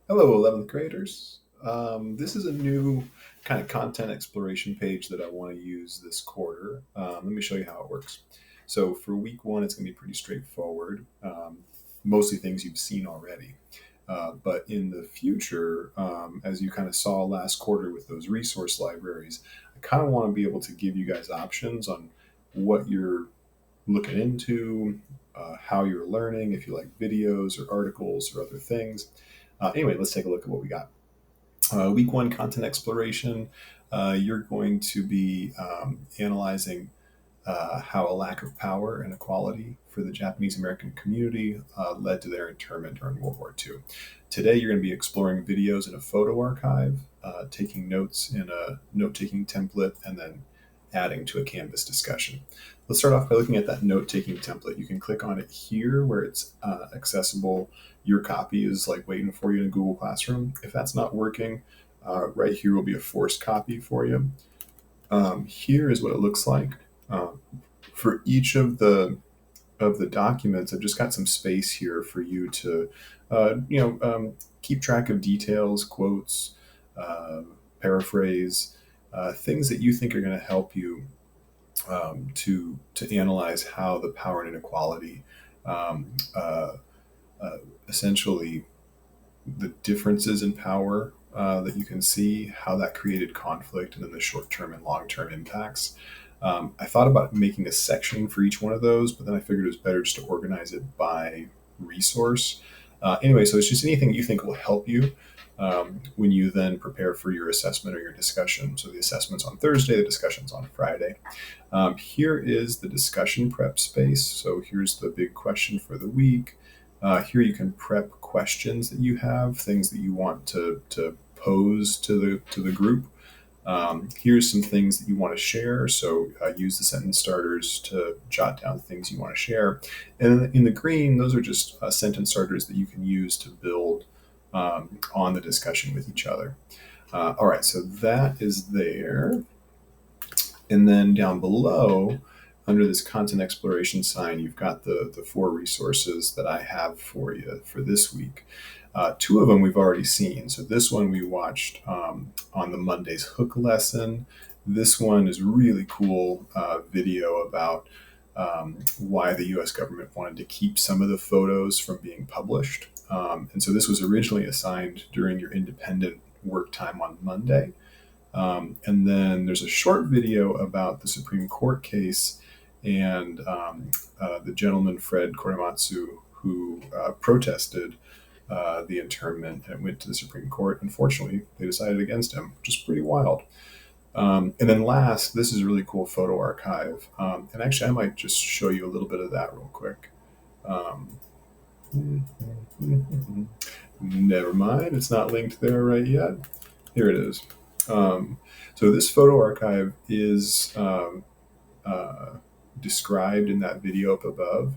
Hello, 11th graders. This is a new kind of content exploration page that I want to use this quarter. Let me show you how it works. So for week one, it's going to be pretty straightforward, mostly things you've seen already. But in the future, as you kind of saw last quarter with those resource libraries, I kind of want to be able to give you guys options on what you're looking into, how you're learning, if you like videos or articles or other things. Anyway, let's take a look at what we got. Week one content exploration. You're going to be analyzing how a lack of power and equality for the Japanese American community led to their internment during World War II. Today, you're going to be exploring videos in a photo archive, taking notes in a note taking template, and then adding to a Canvas discussion. Let's start off by looking at that note taking template. You can click on it here where it's accessible. Your copy is like waiting for you in Google Classroom. If that's not working, right here will be a forced copy for you. Here is what it looks like. For each of the documents, I've just got some space here for you to, keep track of details, quotes, paraphrase, things that you think are going to help you to analyze how the power and inequality, um, uh, essentially the differences in power that you can see, how that created conflict, and then the short term and long term impacts. I thought about making a section for each one of those, but then I figured it was better just to organize it by resource. Anyway, so it's just anything you think will help you when you then prepare for your assessment or your discussion. So the assessment's on Thursday, the discussion's on Friday. Here is the discussion prep space. So here's the big question for the week. Here you can prep questions that you have, things that you want to pose to the group. Here's some things that you want to share. So use the sentence starters to jot down things you want to share. And in the green, those are just sentence starters that you can use to build on the discussion with each other. All right, so that is there. And then down below, under this content exploration sign, you've got the four resources that I have for you for this week. Two of them we've already seen. So this one we watched on the Monday's Hook lesson. This one is really cool video about why the U.S. government wanted to keep some of the photos from being published. And so this was originally assigned during your independent work time on Monday. And then there's a short video about the Supreme Court case and the gentleman, Fred Korematsu, who protested the internment and went to the Supreme Court. Unfortunately, they decided against him, which is pretty wild. And then last, this is a really cool photo archive. And actually, I might just show you a little bit of that real quick. Um, Never mind, it's not linked there right yet. Here it is. So this photo archive is described in that video up above,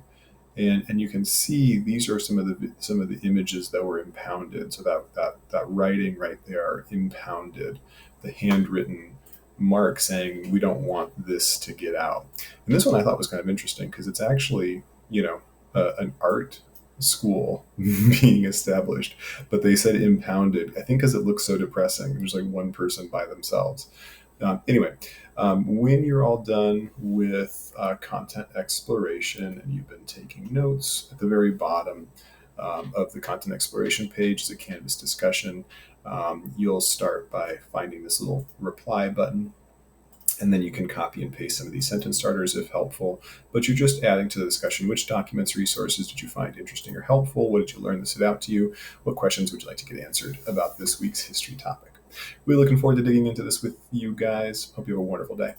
and you can see these are some of the images that were impounded. So that writing right there, impounded, the handwritten mark saying we don't want this to get out. And this one I thought was kind of interesting because it's actually an art school being established, but they said impounded. I think because it looks so depressing. There's like one person by themselves. Anyway, when you're all done with content exploration and you've been taking notes, at the very bottom of the content exploration page is a Canvas discussion. You'll start by finding this little reply button, and then you can copy and paste some of these sentence starters if helpful. But you're just adding to the discussion: which documents, resources did you find interesting or helpful? What did you learn that stood out to you? What questions would you like to get answered about this week's history topic? Really looking forward to digging into this with you guys. Hope you have a wonderful day.